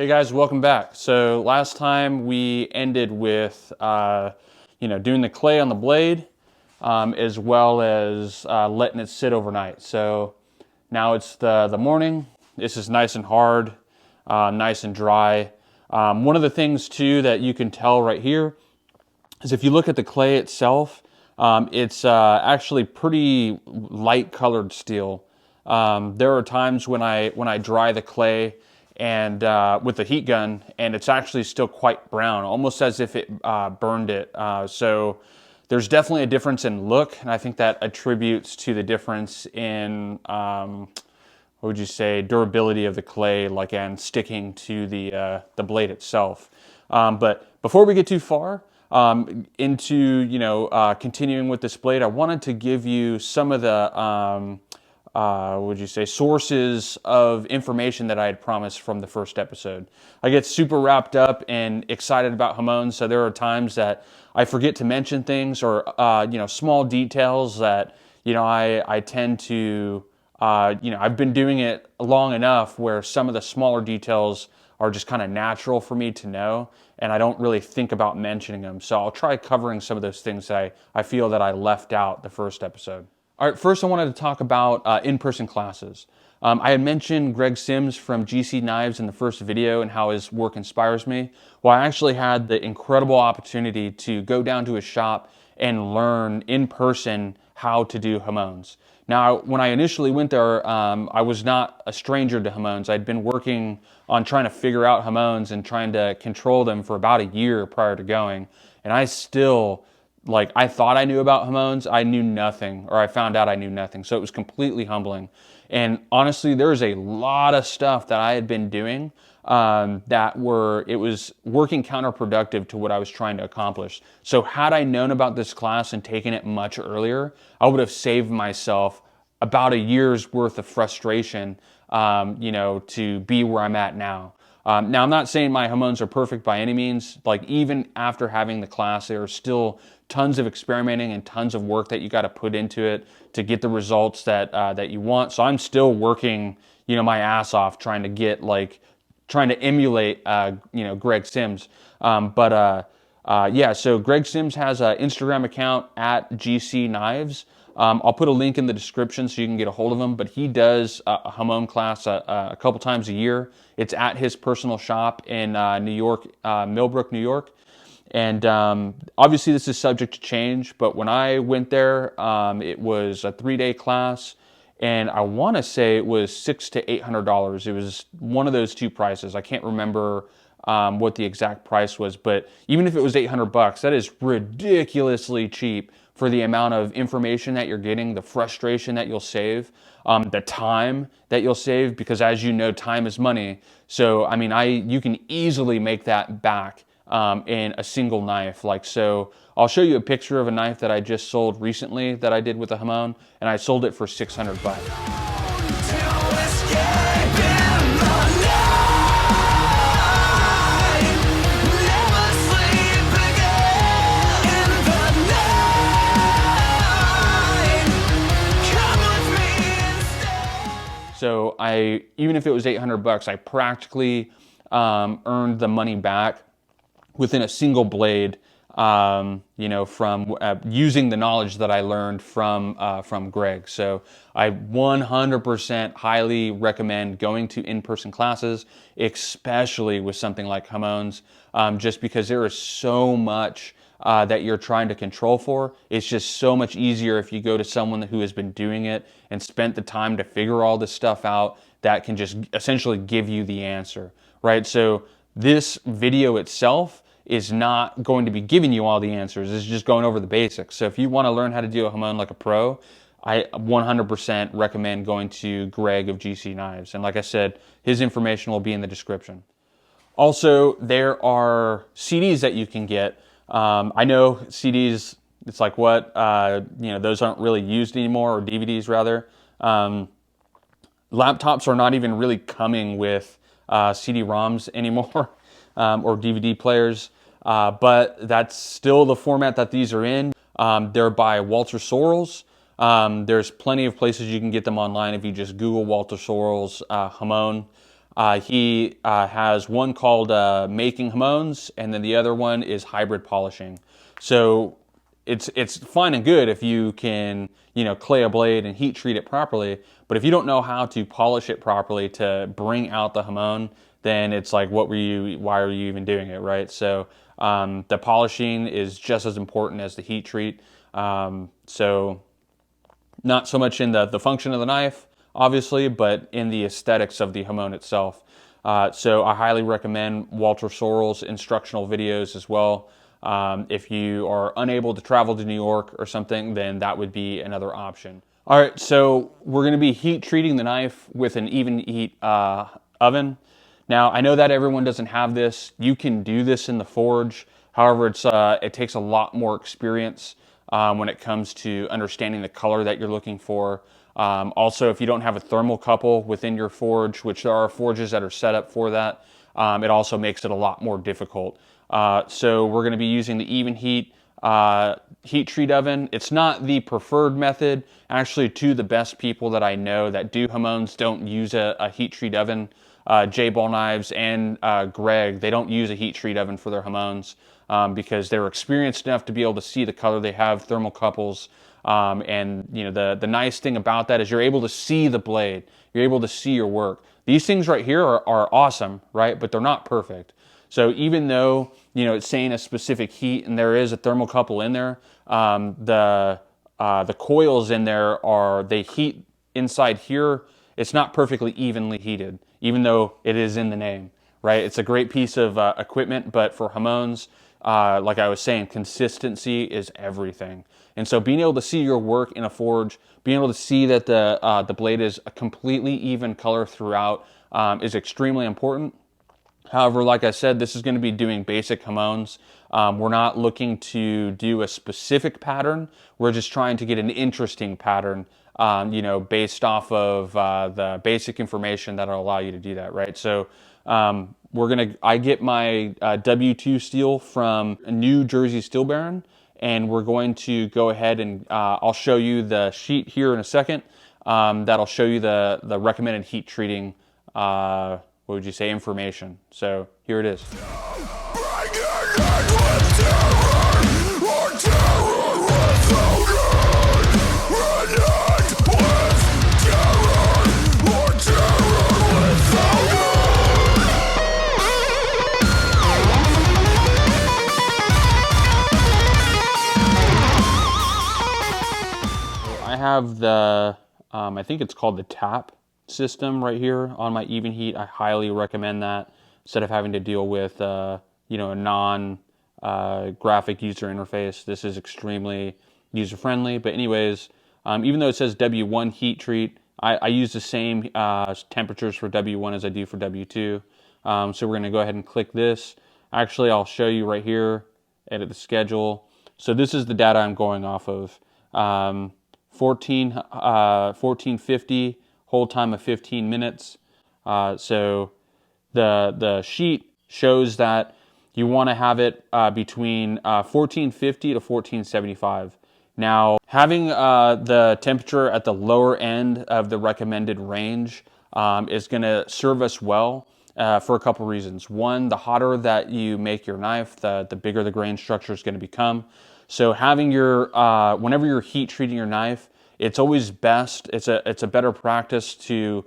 Hey guys, welcome back. So last time we ended with, doing the clay on the blade, as well as letting it sit overnight. So now it's the morning. This is nice and hard, nice and dry. One of the things too that you can tell right here is if you look at the clay itself, it's actually pretty light colored steel. There are times when I dry the clay and with the heat gun, and it's actually still quite brown, almost as if it burned it. So there's definitely a difference in look, and I think that attributes to the difference in what would you say, durability of the clay, like, and sticking to the blade itself. But before we get too far into continuing with this blade, I wanted to give you some of the sources of information that I had promised from the first episode. I get super wrapped up and excited about hamons, so there are times that I forget to mention things or small details that I tend to I've been doing it long enough where some of the smaller details are just kind of natural for me to know, and I don't really think about mentioning them. So I'll try covering some of those things that I feel that I left out the first episode. All right, first I wanted to talk about in-person classes. I had mentioned Greg Sims from GC Knives in the first video and how his work inspires me. Well, I actually had the incredible opportunity to go down to his shop and learn in person how to do hamons. Now, when I initially went there, I was not a stranger to hamons. I'd been working on trying to figure out hamons and trying to control them for about a year prior to going, and I still, I thought I knew about hamons. I knew nothing, or I found out I knew nothing. So it was completely humbling. And honestly, there's a lot of stuff that I had been doing it was working counterproductive to what I was trying to accomplish. So had I known about this class and taken it much earlier, I would have saved myself about a year's worth of frustration, to be where I'm at now. Now, I'm not saying my hamons are perfect by any means. Like, even after having the class, there are still tons of experimenting and tons of work that you got to put into it to get the results that you want. So I'm still working, my ass off trying to emulate, Greg Sims. So Greg Sims has an Instagram account at GC Knives. I'll put a link in the description so you can get a hold of him, but he does a hamon class a couple times a year. It's at his personal shop in New York, Millbrook, New York. And obviously this is subject to change, but when I went there, it was a 3-day class, and I want to say it was $600 to $800. It was one of those two prices. I can't remember what the exact price was, but even if it was $800, that is ridiculously cheap for the amount of information that you're getting, the frustration that you'll save, the time that you'll save, because as you know, time is money. So, I mean, you can easily make that back in a single knife. So I'll show you a picture of a knife that I just sold recently that I did with a hamon, and I sold it for $600. So even if it was $800, I practically earned the money back within a single blade, from using the knowledge that I learned from Greg. So I 100% highly recommend going to in-person classes, especially with something like hamons, just because there is so much that you're trying to control for. It's just so much easier if you go to someone who has been doing it and spent the time to figure all this stuff out, that can just essentially give you the answer, right? So this video itself is not going to be giving you all the answers. It's just going over the basics. So if you want to learn how to do a hamon like a pro, I 100% recommend going to Greg of GC Knives. And like I said, his information will be in the description. Also, there are CDs that you can get. I know CDs, it's like what, those aren't really used anymore, or DVDs rather. Laptops are not even really coming with CD-ROMs anymore, or DVD players, but that's still the format that these are in. They're by Sorells. There's plenty of places you can get them online if you just Google Sorells hamon. He has one called Making Hamons, and then the other one is Hybrid Polishing. So it's fine and good if you can, clay a blade and heat treat it properly. But if you don't know how to polish it properly to bring out the hamon, then it's like, why are you even doing it, right? So the polishing is just as important as the heat treat. So not so much in the function of the knife, obviously, but in the aesthetics of the hamon itself. So I highly recommend Walter Sorells' instructional videos as well. If you are unable to travel to New York or something, then that would be another option. All right, so we're going to be heat treating the knife with an even heat oven. Now, I know that everyone doesn't have this. You can do this in the forge. However, it takes a lot more experience when it comes to understanding the color that you're looking for. Also, if you don't have a thermocouple within your forge, which there are forges that are set up for that, it also makes it a lot more difficult. So we're going to be using the even heat heat treat oven. It's not the preferred method. Actually, two of the best people that I know that do hamons don't use a heat treat oven. J-Ball Knives and Greg, they don't use a heat treat oven for their hamons because they're experienced enough to be able to see the color. They have thermocouples. And the nice thing about that is you're able to see the blade. You're able to see your work. These things right here are awesome, right? But they're not perfect. So even though, it's saying a specific heat and there is a thermocouple in there, the coils in there they heat inside here. It's not perfectly evenly heated, even though it is in the name, right? It's a great piece of equipment, but for hamons, like I was saying, consistency is everything. And so being able to see your work in a forge, being able to see that the blade is a completely even color throughout is extremely important. However, like I said, this is going to be doing basic hamons. We're not looking to do a specific pattern. We're just trying to get an interesting pattern, based off of the basic information that'll allow you to do that, right? So I get my W2 steel from New Jersey Steel Baron, and we're going to go ahead and I'll show you the sheet here in a second. That'll show you the recommended heat treating what would you say, information. So here it is. I have I think it's called the tap system right here on my even heat. I highly recommend that instead of having to deal with a non graphic user interface. This is extremely user friendly. But anyways, even though it says W1 heat treat, I use the same temperatures for W1 as I do for W2. So we're going to go ahead and click this. Actually, I'll show you right here, edit the schedule. So this is the data I'm going off of. 1450, hold time of 15 minutes. So the sheet shows that you want to have it between 1450 to 1475. Now, having the temperature at the lower end of the recommended range is going to serve us well for a couple reasons. One, the hotter that you make your knife, the bigger the grain structure is going to become. So having whenever you're heat treating your knife, it's always best, it's a better practice to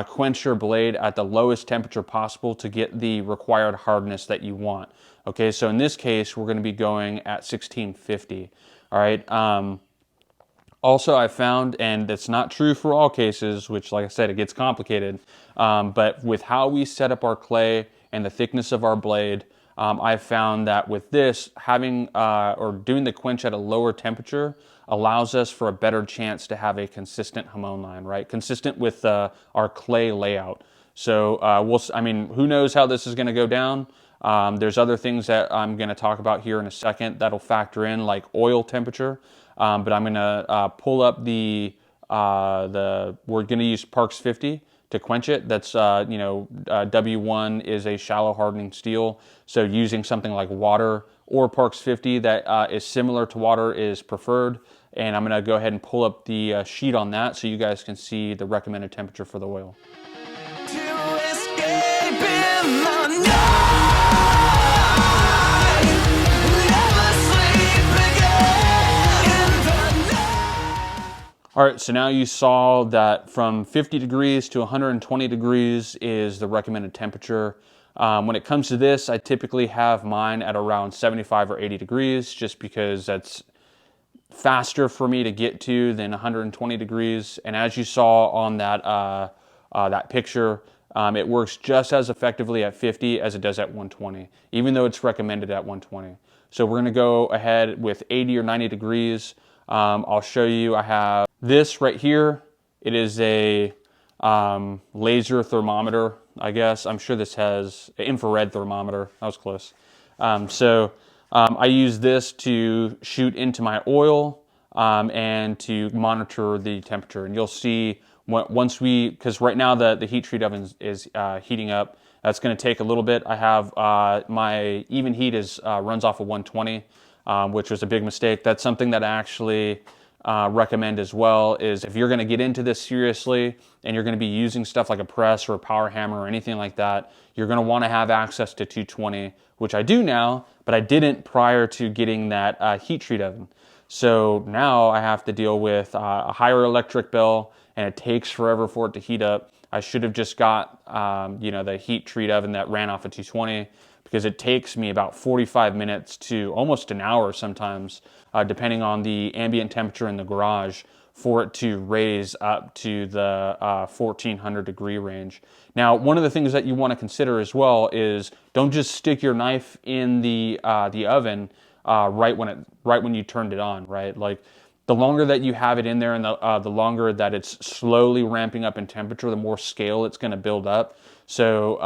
quench your blade at the lowest temperature possible to get the required hardness that you want. Okay, so in this case, we're going to be going at 1650. All right. Also, I found, and that's not true for all cases, which, like I said, it gets complicated, but with how we set up our clay and the thickness of our blade, I've found that with this, having or doing the quench at a lower temperature allows us for a better chance to have a consistent hamon line, right? Consistent with our clay layout. So who knows how this is going to go down? There's other things that I'm going to talk about here in a second that'll factor in, like oil temperature. But I'm going to pull up we're going to use Parks 50 to quench it. That's, W1 is a shallow hardening steel. So using something like water or Parks 50 that is similar to water is preferred. And I'm going to go ahead and pull up the sheet on that so you guys can see the recommended temperature for the oil. in the night, never sleep again in the night. All right, so now you saw that from 50 degrees to 120 degrees is the recommended temperature. When it comes to this, I typically have mine at around 75 or 80 degrees just because that's faster for me to get to than 120 degrees. And as you saw on that picture, it works just as effectively at 50 as it does at 120, even though it's recommended at 120. So we're gonna go ahead with 80 or 90 degrees. I'll show you, I have this right here. It is a laser thermometer, I guess. I'm sure this has an infrared thermometer. That was close. I use this to shoot into my oil and to monitor the temperature. And you'll see once because right now the heat treat oven is heating up. That's going to take a little bit. I have my even heat runs off of 120, which was a big mistake. That's something that I actually recommend as well, is if you're going to get into this seriously and you're going to be using stuff like a press or a power hammer or anything like that, you're going to want to have access to 220, which I do now, but I didn't prior to getting that heat treat oven. So now I have to deal with a higher electric bill, and it takes forever for it to heat up. I should have just got the heat treat oven that ran off of 220, because it takes me about 45 minutes to almost an hour sometimes, depending on the ambient temperature in the garage, for it to raise up to the 1400 degree range. Now, one of the things that you want to consider as well is don't just stick your knife in the oven right when you turned it on, right? Like, the longer that you have it in there and the longer that it's slowly ramping up in temperature, the more scale it's going to build up. So,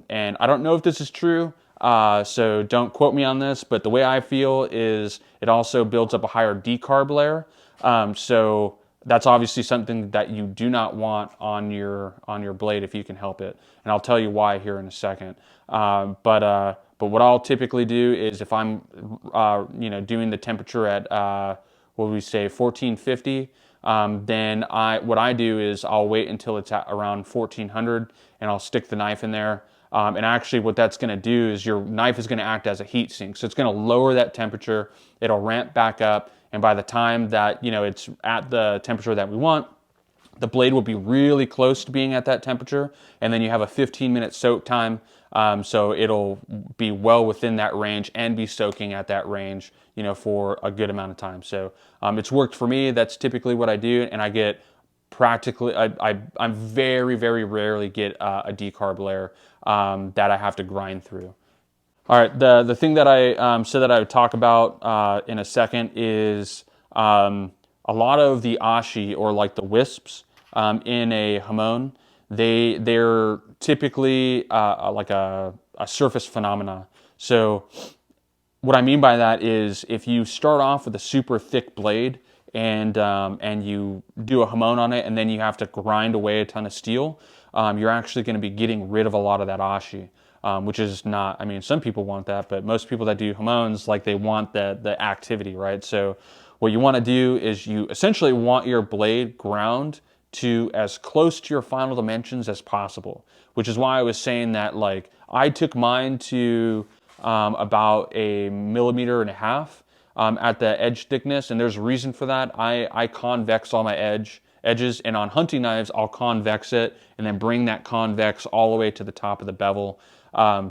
and I don't know if this is true, so don't quote me on this, but the way I feel is it also builds up a higher decarb layer. So that's obviously something that you do not want on your blade if you can help it. And I'll tell you why here in a second. But what I'll typically do is if I'm doing the temperature at what would we say 1450, then what I do is I'll wait until it's at around 1400 and I'll stick the knife in there. And actually what that's going to do is your knife is going to act as a heat sink. So it's going to lower that temperature. It'll ramp back up. And by the time that, it's at the temperature that we want, the blade will be really close to being at that temperature. And then you have a 15-minute soak time. So it'll be well within that range and be soaking at that range, for a good amount of time. So it's worked for me. That's typically what I do. And I get practically, I'm very, very rarely get a decarb layer that I have to grind through. All right, the thing that I said that I would talk about in a second is a lot of the Ashy, or like the wisps in a hamon, they're typically like a surface phenomena. So what I mean by that is if you start off with a super thick blade and you do a hamon on it, and then you have to grind away a ton of steel, you're actually going to be getting rid of a lot of that Ashy. Which is not, some people want that, but most people that do hamons, like, they want the activity, right? So what you want to do is you essentially want your blade ground to as close to your final dimensions as possible, which is why I was saying that, like, I took mine to about 1.5 millimeters at the edge thickness, and there's a reason for that. I convex all my edges, and on hunting knives, I'll convex it and then bring that convex all the way to the top of the bevel.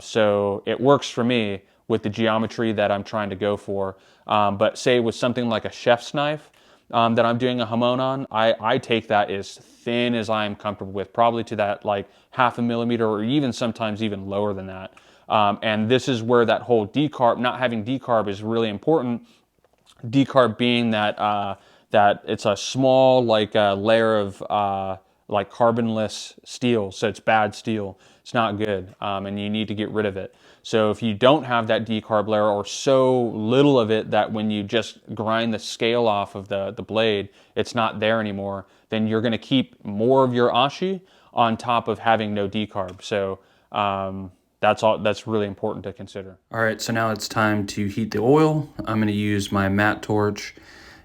So it works for me with the geometry that I'm trying to go for. But say with something like a chef's knife that I'm doing a hamon on, I take that as thin as I'm comfortable with, probably to that like 0.5 millimeter, or even sometimes even lower than that. And this is where that whole decarb, not having decarb, is really important. Decarb being that that it's a small layer of like carbonless steel, so it's bad steel. It's not good, and you need to get rid of it. So if you don't have that decarb layer, or so little of it that when you just grind the scale off of the blade, it's not there anymore, then you're going to keep more of your Ashy on top of having no decarb. So that's really important to consider. All right, so now it's time to heat the oil. I'm going to use my matte torch,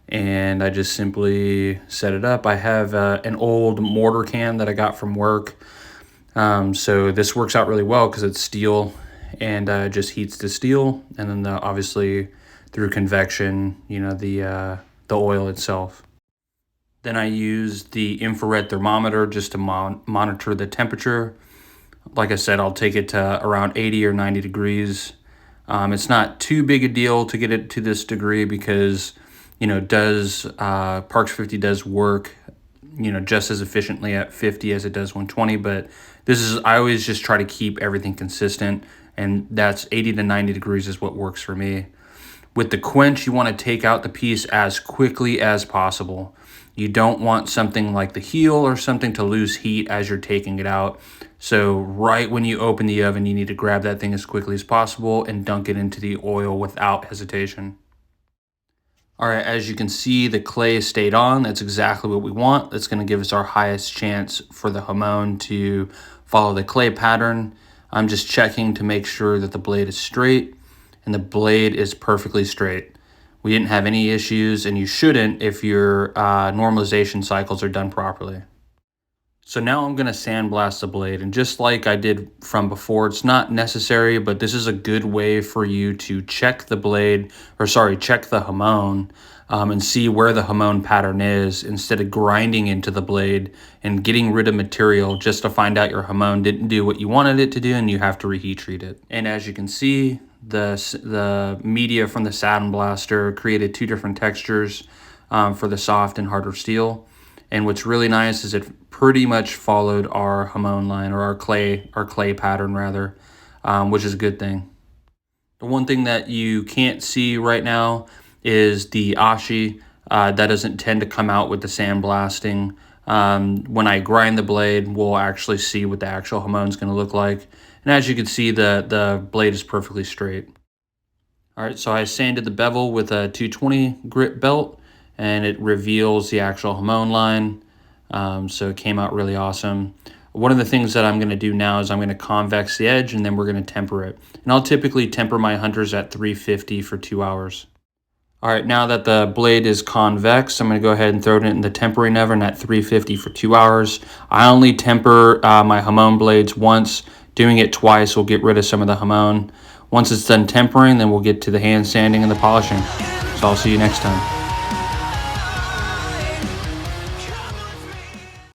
and I just simply set it up. I have an old mortar can that I got from work. So this works out really well because it's steel and just heats the steel, and then obviously through convection, the oil itself. Then I use the infrared thermometer just to monitor the temperature. Like I said, I'll take it to around 80 or 90 degrees. It's not too big a deal to get it to this degree because, Parks 50 does work, just as efficiently at 50 as it does 120. But I always just try to keep everything consistent, and that's 80 to 90 degrees is what works for me. With the quench, you want to take out the piece as quickly as possible. You don't want something like the heel or something to lose heat as you're taking it out. So right when you open the oven, you need to grab that thing as quickly as possible and dunk it into the oil without hesitation. All right, as you can see, the clay stayed on. That's exactly what we want. That's going to give us our highest chance for the hamon to follow the clay pattern. I'm just checking to make sure that the blade is straight, and the blade is perfectly straight. We didn't have any issues, and you shouldn't if your normalization cycles are done properly. So now I'm going to sandblast the blade, and just like I did from before, it's not necessary, but this is a good way for you to check the hamon, and see where the hamon pattern is instead of grinding into the blade and getting rid of material just to find out your hamon didn't do what you wanted it to do and you have to reheat treat it. And as you can see, the media from the sandblaster created two different textures for the soft and harder steel. And what's really nice is it pretty much followed our hamon line, or our clay pattern rather, which is a good thing. The one thing that you can't see right now is the Ashy. That doesn't tend to come out with the sandblasting. When I grind the blade, we'll actually see what the actual hamon is going to look like. And as you can see, the blade is perfectly straight. All right, so I sanded the bevel with a 220 grit belt, and it reveals the actual hamon line. So it came out really awesome. One of the things that I'm going to do now is I'm going to convex the edge, and then we're going to temper it. And I'll typically temper my hunters at 350 for 2 hours. All right, now that the blade is convex, I'm going to go ahead and throw it in the tempering oven at 350 for 2 hours. I only temper my hamon blades once. Doing it twice will get rid of some of the hamon. Once it's done tempering, then we'll get to the hand sanding and the polishing. So I'll see you next time.